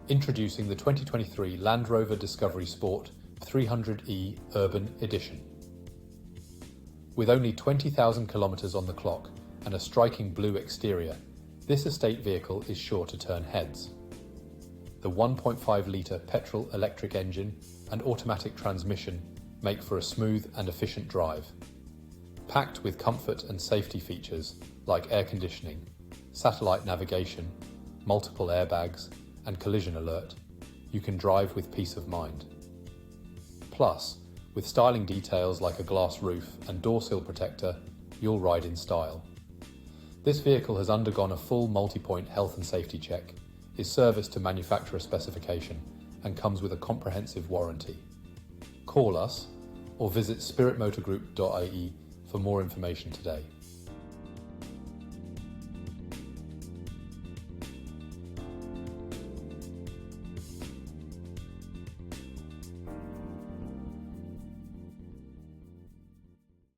Introducing the 2023 Land Rover Discovery Sport P300e Urban Edition. With only 20,000 kilometres on the clock and a striking blue exterior, this estate vehicle is sure to turn heads. The 1.5 litre petrol-electric engine and automatic transmission make for a smooth and efficient drive. Packed with comfort and safety features like air conditioning, satellite navigation, multiple airbags, and collision alert, you can drive with peace of mind. Plus, with styling details like a glass roof and door sill protector, you'll ride in style. This vehicle has undergone a full multi-point health and safety check, is serviced to manufacturer specification, and comes with a comprehensive warranty. Call us or visit spiritmotorgroup.ie for more information today.